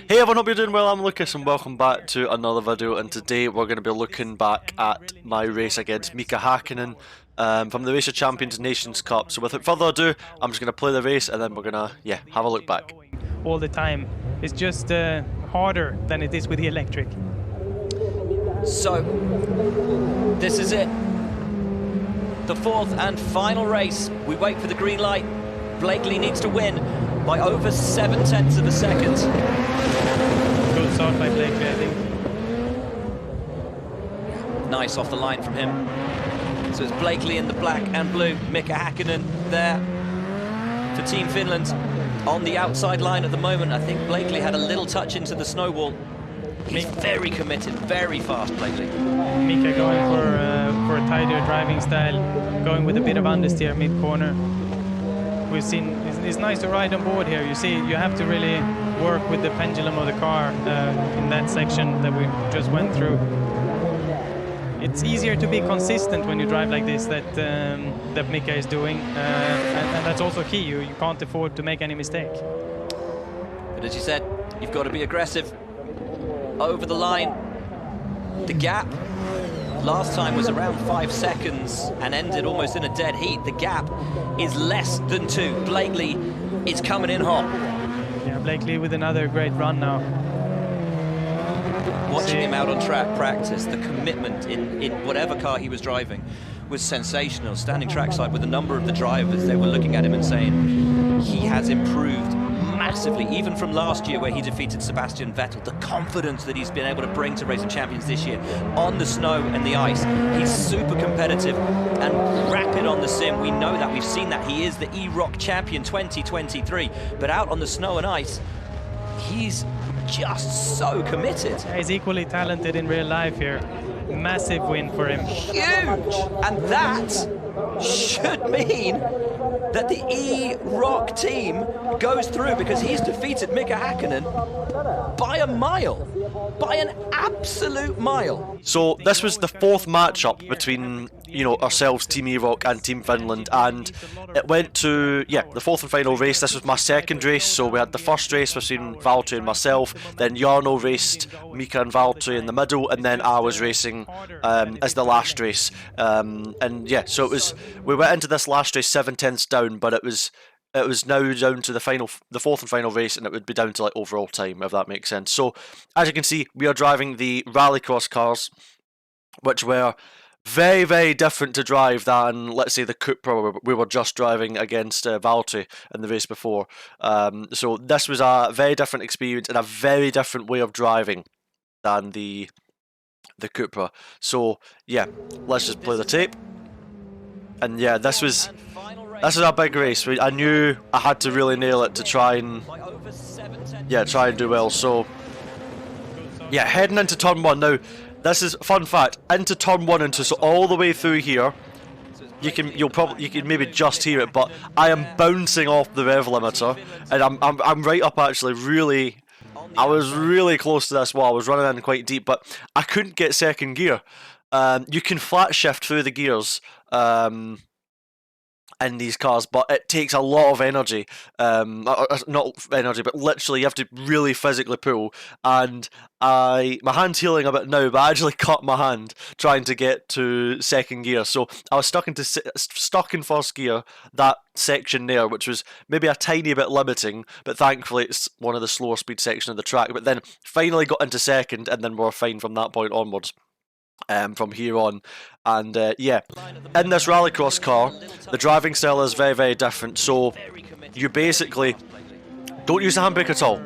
Hey everyone, hope you're doing well. I'm Lucas and welcome back to another video, and today we're going to be looking back at my race against Mika Hakkinen from the Race of Champions Nations Cup. So without further ado, I'm just going to play the race and then we're going to, have a look back. All the time. It's just harder than it is with the electric. So, this is it. The fourth and final race. We wait for the green light. Blakeley needs to win by over 0.7 of a second. Good start by Blakeley, I think. Nice off the line from him. So it's Blakeley in the black and blue. Mika Hakkinen there for Team Finland. On the outside line at the moment, I think Blakeley had a little touch into the snow wall. He's very committed, very fast, Blakeley. Mika going for a tighter driving style, going with a bit of understeer mid-corner. We've seen, it's nice to ride on board here. You see, you have to really work with the pendulum of the car in that section that we just went through. It's easier to be consistent when you drive like this that Mika is doing, and that's also key. You can't afford to make any mistake. But as you said, you've got to be aggressive. Over the line, the gap last time was around 5 seconds and ended almost in a dead heat. The gap is less than 2. Blakeley is coming in hot. Yeah, Blakeley with another great run now. Watching him out on track practice, the commitment in whatever car he was driving was sensational. Standing trackside with a number of the drivers, they were looking at him and saying he has improved massively, even from last year where he defeated Sebastian Vettel. The confidence that he's been able to bring to Racing Champions this year on the snow and the ice. He's super competitive and rapid on the sim. We know that, we've seen that. He is the E-Rock champion 2023, but out on the snow and ice, he's just so committed. He's equally talented in real life here. Massive win for him. Huge! And that should mean that the E-Rock team goes through, because he's defeated Mika Hakkinen by a mile. By an absolute mile. So this was the fourth matchup between, ourselves, Team E-Rock and Team Finland, and it went to, the fourth and final race. This was my second race, so we had the first race between Valtteri and myself, then Jarno raced Mika and Valtteri in the middle, and then I was racing as the last race. So it was, we went into this last race 7/10 down, but it was now down to the fourth and final race, and it would be down to like overall time, if that makes sense. So as you can see, we are driving the rallycross cars, which were very, very different to drive than, let's say, the Cupra we were just driving against Valtteri in the race before. So this was a very different experience and a very different way of driving than the Cupra. So yeah, let's just play the tape. And yeah, this was a big race. I knew I had to really nail it to try and do well. So yeah, heading into turn 1 now. This is fun fact, into turn 1 so all the way through here. You can maybe just hear it, but I am bouncing off the rev limiter, and I'm right up actually. Really, I was really close to this wall. I was running in quite deep, but I couldn't get second gear. You can flat shift through the gears in these cars, but it takes a lot of energy. Not energy, but literally you have to really physically pull. And my hand's healing a bit now, but I actually cut my hand trying to get to second gear. So I was stuck in first gear, that section there, which was maybe a tiny bit limiting, but thankfully it's one of the slower speed sections of the track. But then finally got into second, and then we're fine from that point onwards. From here on, and in this rallycross car, the driving style is very, very different. So you basically don't use the handbrake at all,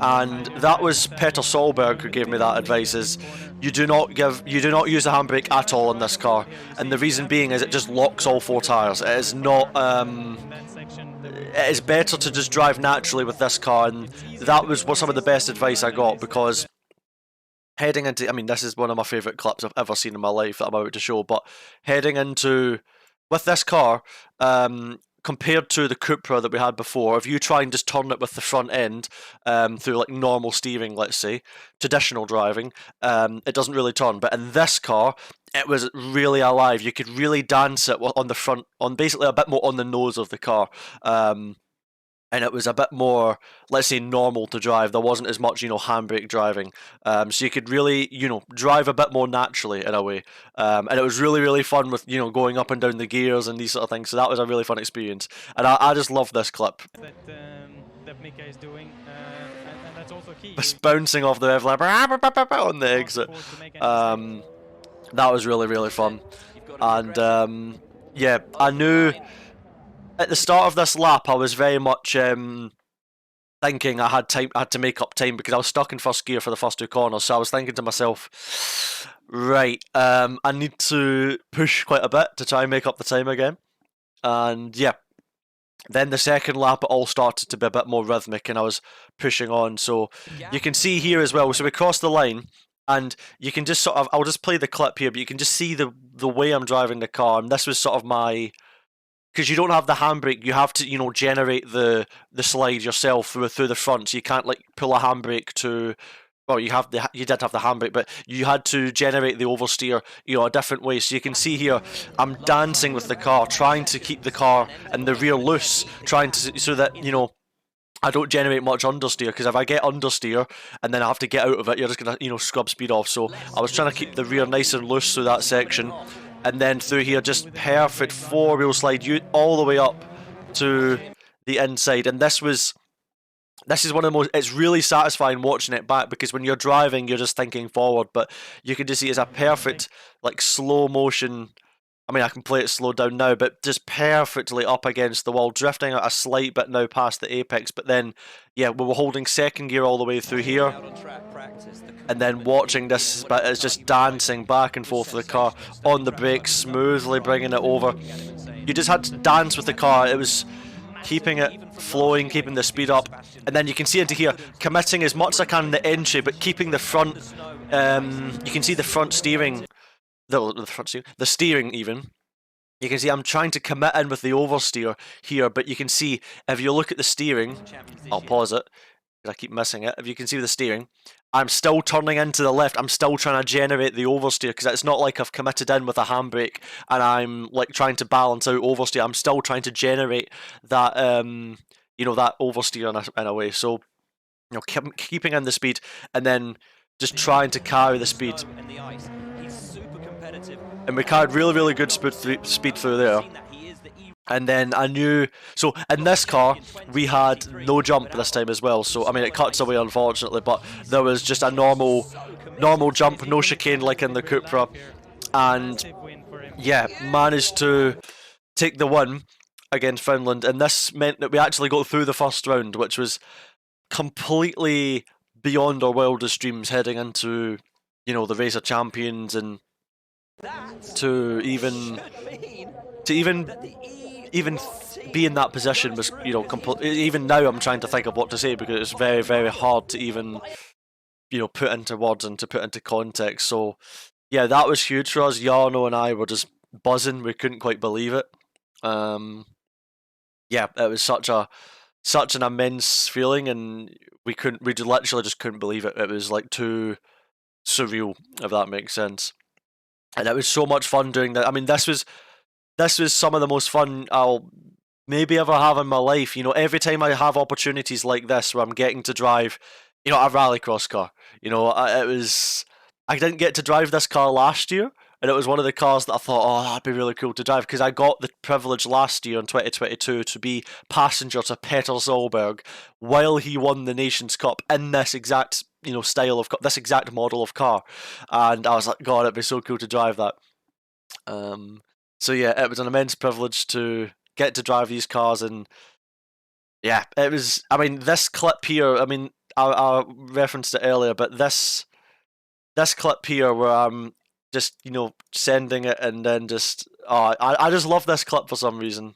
and that was Peter Solberg who gave me that advice. Is you do not use the handbrake at all in this car, and the reason being is it just locks all 4 tires. It is not. It is better to just drive naturally with this car, and that was some of the best advice I got, because heading into, this is one of my favourite clips I've ever seen in my life that I'm about to show, but heading into, with this car, compared to the Cupra that we had before, if you try and just turn it with the front end through like normal steering, let's say, traditional driving, it doesn't really turn. But in this car, it was really alive. You could really dance it on the front, on basically a bit more on the nose of the car. and it was a bit more, let's say, normal to drive. There wasn't as much, handbrake driving. So you could really, drive a bit more naturally in a way. And it was really, really fun with, going up and down the gears and these sort of things. So that was a really fun experience. And I just love this clip. That Mika is doing, and that's also key. Just bouncing off the rev like on the exit. That was really, really fun. And yeah, I knew at the start of this lap I was very much thinking I had to make up time because I was stuck in first gear for the first two corners. So I was thinking to myself, right, I need to push quite a bit to try and make up the time again. And yeah, then the second lap it all started to be a bit more rhythmic and I was pushing on. So you can see here as well, so we crossed the line and you can just sort of, I'll just play the clip here, but you can just see the way I'm driving the car. And this was sort of my, because you don't have the handbrake, you have to, generate the slide yourself through the front. So you can't like pull a handbrake to, well, you did have the handbrake, but you had to generate the oversteer, a different way. So you can see here, I'm dancing with the car, trying to keep the car in the rear loose, trying to, so that, I don't generate much understeer, because if I get understeer and then I have to get out of it, you're just going to, scrub speed off. So I was trying to keep the rear nice and loose through that section. And then through here, just perfect four-wheel slide all the way up to the inside. And this is one of the most, it's really satisfying watching it back, because when you're driving, you're just thinking forward, but you can just see it's a perfect, like, slow motion. I mean, I can play it slowed down now, but just perfectly up against the wall, drifting out a slight bit now past the apex, but then, yeah, we were holding second gear all the way through here, and then watching this, but it's just dancing back and forth with the car, on the brakes, smoothly bringing it over. You just had to dance with the car. It was keeping it flowing, keeping the speed up, and then you can see into here, committing as much as I can in the entry, but keeping the front, you can see the front steering, the steering even. You can see I'm trying to commit in with the oversteer here, but you can see if you look at the steering, I'll pause it because I keep missing it. If you can see the steering, I'm still turning into the left. I'm still trying to generate the oversteer, because it's not like I've committed in with a handbrake and I'm like trying to balance out oversteer. I'm still trying to generate that that oversteer in a way. So keeping in the speed and then just trying to carry the speed. And we carried really, really good speed through there. And then I knew, so in this car, we had no jump this time as well. So, I mean, it cuts away, unfortunately, but there was just a normal jump, no chicane like in the Cupra. And, yeah, managed to take the win against Finland. And this meant that we actually got through the first round, which was completely beyond our wildest dreams heading into, the Race of Champions, and to even be in that position was, even now I'm trying to think of what to say, because it's very, very hard to even, put into words and to put into context. So, yeah, that was huge for us. Jarno and I were just buzzing. We couldn't quite believe it. Yeah, it was such an immense feeling, and we literally just couldn't believe it. It was like too surreal, if that makes sense. And it was so much fun doing that. I mean, this was some of the most fun I'll maybe ever have in my life. Every time I have opportunities like this where I'm getting to drive, a rallycross car. I didn't get to drive this car last year, and it was one of the cars that I thought, oh, that'd be really cool to drive, because I got the privilege last year in 2022 to be passenger to Petter Solberg while he won the Nations Cup in this exact style of this exact model of car, and I was like, God, it'd be so cool to drive that. So yeah, it was an immense privilege to get to drive these cars, and yeah, it was. I mean, this clip here. I mean, I referenced it earlier, but this clip here where I'm just sending it, and then just I just love this clip for some reason.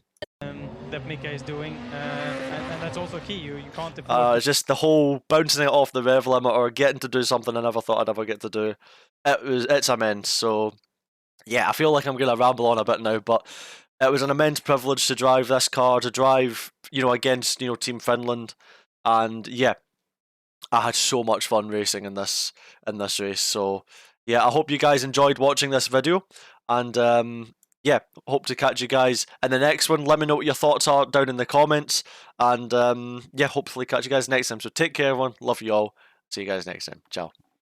That Mika is doing, and that's also key. You can't afford. It's just the whole bouncing it off the rev limit or getting to do something I never thought I'd ever get to do. It's immense. So yeah, I feel like I'm gonna ramble on a bit now, but it was an immense privilege to drive this car, to drive against Team Finland, and yeah, I had so much fun racing in this race. So yeah, I hope you guys enjoyed watching this video, and yeah, hope to catch you guys in the next one. Let me know what your thoughts are down in the comments. And yeah, hopefully catch you guys next time. So take care, everyone. Love you all. See you guys next time. Ciao.